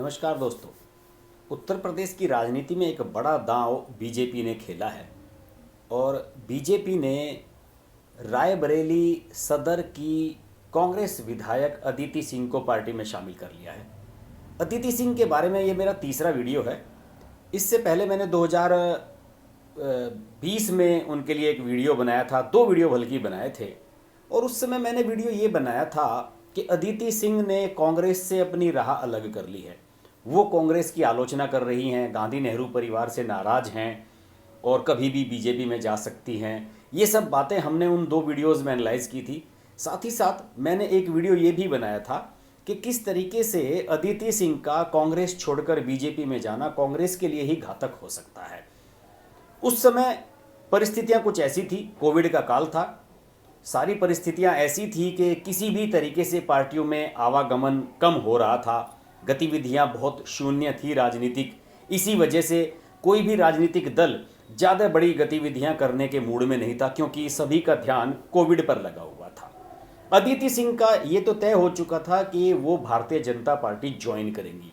नमस्कार दोस्तों। उत्तर प्रदेश की राजनीति में एक बड़ा दांव बीजेपी ने खेला है और बीजेपी ने रायबरेली सदर की कांग्रेस विधायक अदिति सिंह को पार्टी में शामिल कर लिया है। अदिति सिंह के बारे में ये मेरा तीसरा वीडियो है। इससे पहले मैंने 2020 में उनके लिए एक वीडियो बनाया था, दो वीडियो बल्कि बनाए थे, और उस समय मैंने वीडियो ये बनाया था कि अदिति सिंह ने कांग्रेस से अपनी राह अलग कर ली है। वो कांग्रेस की आलोचना कर रही हैं, गांधी नेहरू परिवार से नाराज़ हैं और कभी भी बीजेपी में जा सकती हैं। ये सब बातें हमने उन दो वीडियोज़ में एनालाइज की थी। साथ ही साथ मैंने एक वीडियो ये भी बनाया था कि किस तरीके से अदिति सिंह का कांग्रेस छोड़कर बीजेपी में जाना कांग्रेस के लिए ही घातक हो सकता है। उस समय परिस्थितियां कुछ ऐसी थी, कोविड का काल था, सारी परिस्थितियां ऐसी थी कि किसी भी तरीके से पार्टियों में आवागमन कम हो रहा था, गतिविधियां बहुत शून्य थी राजनीतिक। इसी वजह से कोई भी राजनीतिक दल ज़्यादा बड़ी गतिविधियां करने के मूड में नहीं था, क्योंकि सभी का ध्यान कोविड पर लगा हुआ था। अदिति सिंह का ये तो तय हो चुका था कि वो भारतीय जनता पार्टी ज्वाइन करेंगी।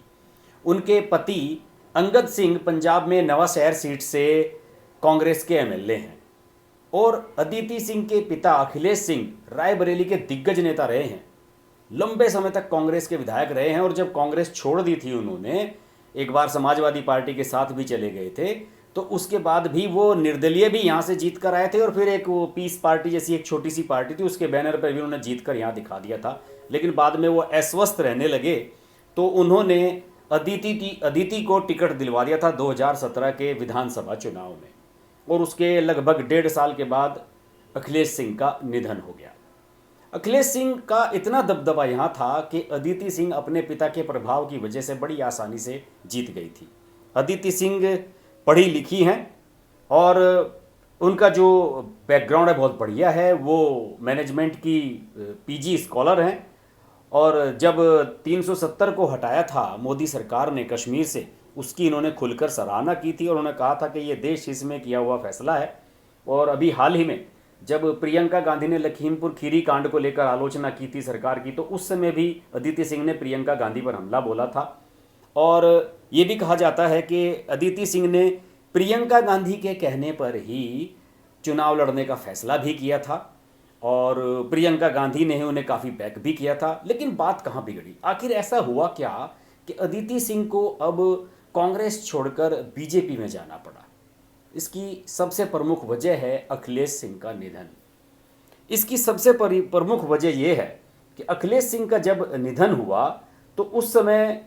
उनके पति अंगद सिंह पंजाब में नवांशहर सीट से कांग्रेस के एमएलए हैं और अदिति सिंह के पिता अखिलेश सिंह रायबरेली के दिग्गज नेता रहे हैं, लंबे समय तक कांग्रेस के विधायक रहे हैं। और जब कांग्रेस छोड़ दी थी उन्होंने, एक बार समाजवादी पार्टी के साथ भी चले गए थे, तो उसके बाद भी वो निर्दलीय भी यहाँ से जीत कर आए थे और फिर एक वो पीस पार्टी जैसी एक छोटी सी पार्टी थी, उसके बैनर पर भी उन्होंने जीत कर यहाँ दिखा दिया था। लेकिन बाद में वो अस्वस्थ रहने लगे तो उन्होंने अदिति को टिकट दिलवा दिया था 2017 के विधानसभा चुनाव में, और उसके लगभग 1.5 साल के बाद अखिलेश सिंह का निधन हो गया। अखिलेश सिंह का इतना दबदबा यहाँ था कि अदिति सिंह अपने पिता के प्रभाव की वजह से बड़ी आसानी से जीत गई थी। अदिति सिंह पढ़ी लिखी हैं और उनका जो बैकग्राउंड है बहुत बढ़िया है। वो मैनेजमेंट की पीजी स्कॉलर हैं और जब 370 को हटाया था मोदी सरकार ने कश्मीर से, उसकी इन्होंने खुलकर सराहना की थी और उन्होंने कहा था कि ये देश हित में किया हुआ फैसला है। और अभी हाल ही में जब प्रियंका गांधी ने लखीमपुर खीरी कांड को लेकर आलोचना की थी सरकार की, तो उस समय भी अदिति सिंह ने प्रियंका गांधी पर हमला बोला था। और ये भी कहा जाता है कि अदिति सिंह ने प्रियंका गांधी के कहने पर ही चुनाव लड़ने का फैसला भी किया था और प्रियंका गांधी ने उन्हें काफ़ी बैक भी किया था। लेकिन बात कहाँ बिगड़ी, आखिर ऐसा हुआ क्या कि अदिति सिंह को अब कांग्रेस छोड़कर बीजेपी में जाना पड़ा? इसकी सबसे प्रमुख वजह है अखिलेश सिंह का निधन। इसकी सबसे प्रमुख वजह यह है कि अखिलेश सिंह का जब निधन हुआ तो उस समय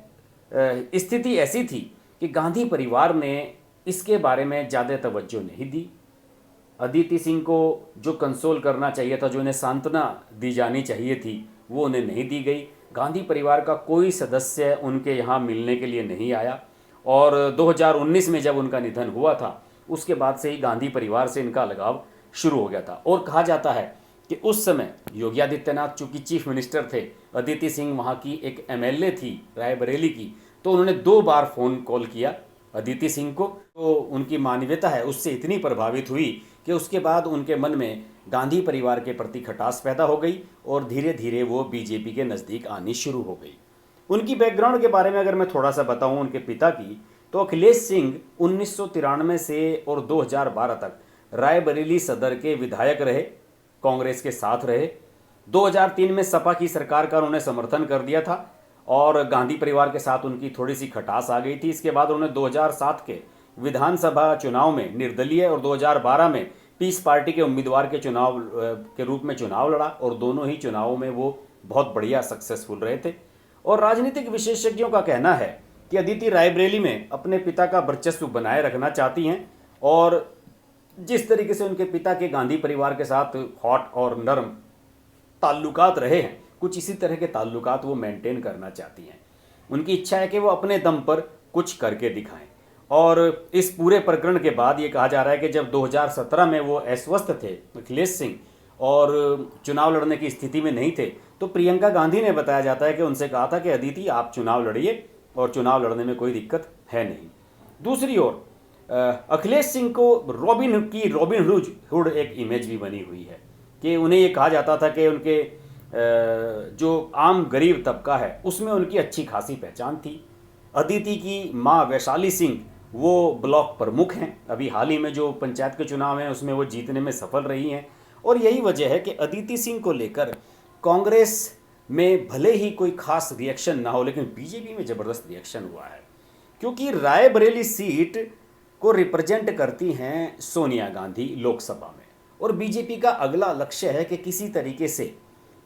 स्थिति ऐसी थी कि गांधी परिवार ने इसके बारे में ज़्यादा तवज्जो नहीं दी। अदिति सिंह को जो कंसोल करना चाहिए था, जो उन्हें सांत्वना दी जानी चाहिए थी, वो उन्हें नहीं दी गई। गांधी परिवार का कोई सदस्य उनके यहाँ मिलने के लिए नहीं आया और 2019 में जब उनका निधन हुआ था उसके बाद से ही गांधी परिवार से इनका लगाव शुरू हो गया था। और कहा जाता है कि उस समय योगी आदित्यनाथ चूंकि चीफ मिनिस्टर थे, अदिति सिंह वहाँ की एक एमएलए थी रायबरेली की, तो उन्होंने 2 बार फ़ोन कॉल किया अदिति सिंह को। तो उनकी मानवीयता है उससे इतनी प्रभावित हुई कि उसके बाद उनके मन में गांधी परिवार के प्रति खटास पैदा हो गई और धीरे धीरे वो बीजेपी के नज़दीक आनी शुरू हो गई। उनकी बैकग्राउंड के बारे में अगर मैं थोड़ा सा बताऊं उनके पिता की, तो अखिलेश सिंह 1993 से और 2012 तक रायबरेली सदर के विधायक रहे, कांग्रेस के साथ रहे। 2003 में सपा की सरकार का उन्होंने समर्थन कर दिया था और गांधी परिवार के साथ उनकी थोड़ी सी खटास आ गई थी। इसके बाद उन्होंने 2007 के विधानसभा चुनाव में निर्दलीय और 2012 में पीस पार्टी के उम्मीदवार के चुनाव के रूप में चुनाव लड़ा और दोनों ही चुनावों में वो बहुत बढ़िया सक्सेसफुल रहे थे। और राजनीतिक विशेषज्ञों का कहना है कि अदिति रायबरेली में अपने पिता का वर्चस्व बनाए रखना चाहती हैं और जिस तरीके से उनके पिता के गांधी परिवार के साथ हॉट और नरम ताल्लुकात रहे हैं, कुछ इसी तरह के ताल्लुकात वो मेंटेन करना चाहती हैं। उनकी इच्छा है कि वो अपने दम पर कुछ करके दिखाएं। और इस पूरे प्रकरण के बाद ये कहा जा रहा है कि जब 2017 में वो अस्वस्थ थे अखिलेश सिंह और चुनाव लड़ने की स्थिति में नहीं थे, तो प्रियंका गांधी ने बताया जाता है कि उनसे कहा था कि अदिति आप चुनाव लड़िए और चुनाव लड़ने में कोई दिक्कत है नहीं। दूसरी ओर अखिलेश सिंह को रॉबिन हुड एक इमेज भी बनी हुई है कि उन्हें ये कहा जाता था कि उनके जो आम गरीब तबका है उसमें उनकी अच्छी खासी पहचान थी। अदिति की माँ वैशाली सिंह वो ब्लॉक प्रमुख हैं। अभी हाल ही में जो पंचायत के चुनाव हैं उसमें वो जीतने में सफल रही हैं। और यही वजह है कि अदिति सिंह को लेकर कांग्रेस में भले ही कोई खास रिएक्शन ना हो, लेकिन बीजेपी में ज़बरदस्त रिएक्शन हुआ है, क्योंकि रायबरेली सीट को रिप्रेजेंट करती हैं सोनिया गांधी लोकसभा में, और बीजेपी का अगला लक्ष्य है कि किसी तरीके से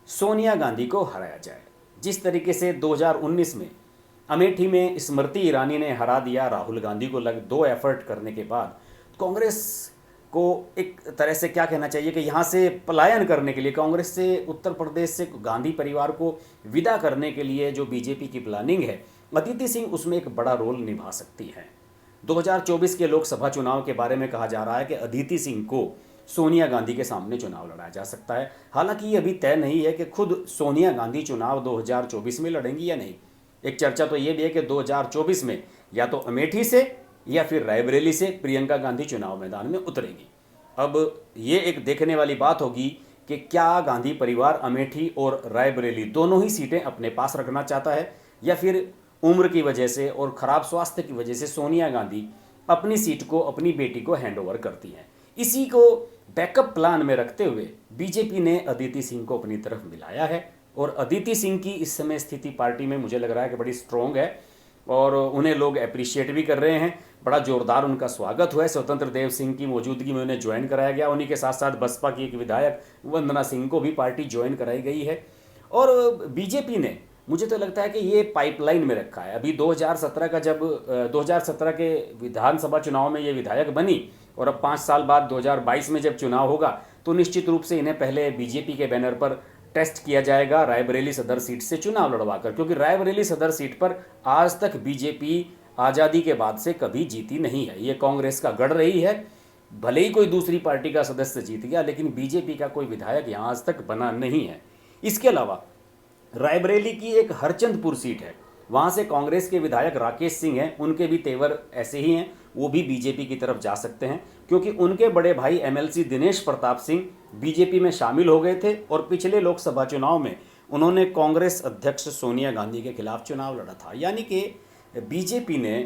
सोनिया गांधी को हराया जाए। जिस तरीके से 2019 में अमेठी में स्मृति ईरानी ने हरा दिया राहुल गांधी को, 2 एफर्ट करने के बाद कांग्रेस को एक तरह से क्या कहना चाहिए कि यहाँ से पलायन करने के लिए, कांग्रेस से उत्तर प्रदेश से गांधी परिवार को विदा करने के लिए जो बीजेपी की प्लानिंग है, अदिति सिंह उसमें एक बड़ा रोल निभा सकती हैं। 2024 के लोकसभा चुनाव के बारे में कहा जा रहा है कि अदिति सिंह को सोनिया गांधी के सामने चुनाव लड़ाया जा सकता है। हालांकि ये अभी तय नहीं है कि खुद सोनिया गांधी चुनाव 2024 में लड़ेंगी या नहीं। एक चर्चा तो ये भी है कि 2024 में या तो अमेठी से या फिर रायबरेली से प्रियंका गांधी चुनाव मैदान में उतरेंगी। अब ये एक देखने वाली बात होगी कि क्या गांधी परिवार अमेठी और रायबरेली दोनों ही सीटें अपने पास रखना चाहता है, या फिर उम्र की वजह से और ख़राब स्वास्थ्य की वजह से सोनिया गांधी अपनी सीट को अपनी बेटी को हैंडओवर करती हैं। इसी को बैकअप प्लान में रखते हुए बीजेपी ने अदिति सिंह को अपनी तरफ मिलाया है, और अदिति सिंह की इस समय स्थिति पार्टी में मुझे लग रहा है कि बड़ी स्ट्रॉन्ग है, और उन्हें लोग अप्रिशिएट भी कर रहे हैं। बड़ा जोरदार उनका स्वागत हुआ है। स्वतंत्र देव सिंह की मौजूदगी में उन्हें ज्वाइन कराया गया। उन्हीं के साथ साथ बसपा की एक विधायक वंदना सिंह को भी पार्टी ज्वाइन कराई गई है। और बीजेपी ने, मुझे तो लगता है कि ये पाइपलाइन में रखा है। अभी 2017 का जब 2017 के विधानसभा चुनाव में ये विधायक बनी, और अब 5 साल बाद 2022 में जब चुनाव होगा तो निश्चित रूप से इन्हें पहले बीजेपी के बैनर पर टेस्ट किया जाएगा रायबरेली सदर सीट से चुनाव लड़वाकर, क्योंकि रायबरेली सदर सीट पर आज तक बीजेपी आज़ादी के बाद से कभी जीती नहीं है। ये कांग्रेस का गढ़ रही है। भले ही कोई दूसरी पार्टी का सदस्य जीत गया, लेकिन बीजेपी का कोई विधायक यहाँ आज तक बना नहीं है। इसके अलावा रायबरेली की एक हरचंदपुर सीट है, वहाँ से कांग्रेस के विधायक राकेश सिंह हैं, उनके भी तेवर ऐसे ही हैं, वो भी बीजेपी की तरफ जा सकते हैं, क्योंकि उनके बड़े भाई एमएलसी दिनेश प्रताप सिंह बीजेपी में शामिल हो गए थे, और पिछले लोकसभा चुनाव में उन्होंने कांग्रेस अध्यक्ष सोनिया गांधी के खिलाफ चुनाव लड़ा था। यानी कि बीजेपी ने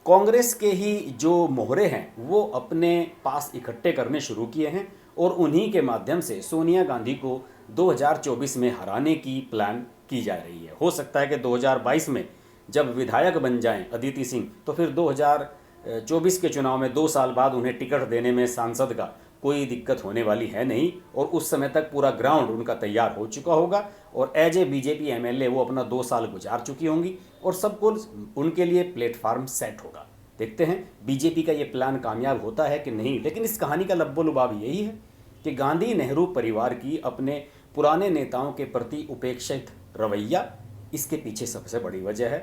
कांग्रेस के ही जो मोहरे हैं वो अपने पास इकट्ठे करने शुरू किए हैं, और उन्हीं के माध्यम से सोनिया गांधी को 2024 में हराने की प्लान की जा रही है। हो सकता है कि 2022 में जब विधायक बन जाएं अदिति सिंह, तो फिर 2024 के चुनाव में 2 साल बाद उन्हें टिकट देने में सांसद का कोई दिक्कत होने वाली है नहीं, और उस समय तक पूरा ग्राउंड उनका तैयार हो चुका होगा, और एज ए बीजेपी एमएलए वो अपना 2 साल गुजार चुकी होंगी, और सब कुछ उनके लिए प्लेटफार्म सेट होगा। देखते हैं बीजेपी का ये प्लान कामयाब होता है कि नहीं। लेकिन इस कहानी का लब्बो लुबाब यही है कि गांधी नेहरू परिवार की अपने पुराने नेताओं के प्रति उपेक्षित रवैया इसके पीछे सबसे बड़ी वजह है।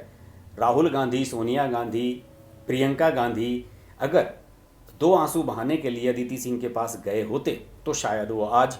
राहुल गांधी, सोनिया गांधी, प्रियंका गांधी अगर 2 आंसू बहाने के लिए अदिति सिंह के पास गए होते तो शायद वो आज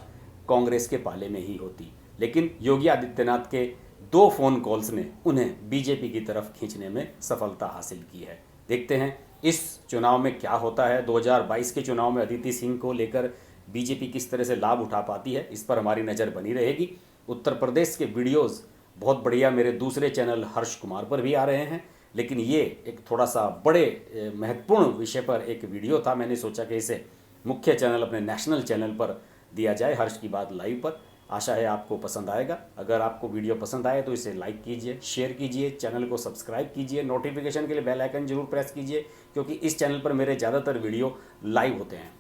कांग्रेस के पाले में ही होती, लेकिन योगी आदित्यनाथ के 2 फ़ोन कॉल्स ने उन्हें बीजेपी की तरफ खींचने में सफलता हासिल की है। देखते हैं इस चुनाव में क्या होता है। 2022 के चुनाव में अदिति सिंह को लेकर बीजेपी किस तरह से लाभ उठा पाती है, इस पर हमारी नज़र बनी रहेगी। उत्तर प्रदेश के वीडियोस बहुत बढ़िया मेरे दूसरे चैनल हर्ष कुमार पर भी आ रहे हैं, लेकिन ये एक थोड़ा सा बड़े महत्वपूर्ण विषय पर एक वीडियो था। मैंने सोचा कि इसे मुख्य चैनल, अपने नेशनल चैनल पर दिया जाए, हर्ष की बात लाइव पर। आशा है आपको पसंद आएगा। अगर आपको वीडियो पसंद आए तो इसे लाइक कीजिए, शेयर कीजिए, चैनल को सब्सक्राइब कीजिए, नोटिफिकेशन के लिए बेल आइकन जरूर प्रेस कीजिए, क्योंकि इस चैनल पर मेरे ज़्यादातर वीडियो लाइव होते हैं।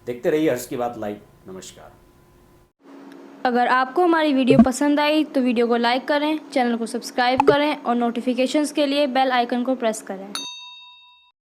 देखते रहिए हर्ष की बात लाइव। नमस्कार। अगर आपको हमारी वीडियो पसंद आई तो वीडियो को लाइक करें, चैनल को सब्सक्राइब करें और नोटिफिकेशंस के लिए बेल आइकन को प्रेस करें।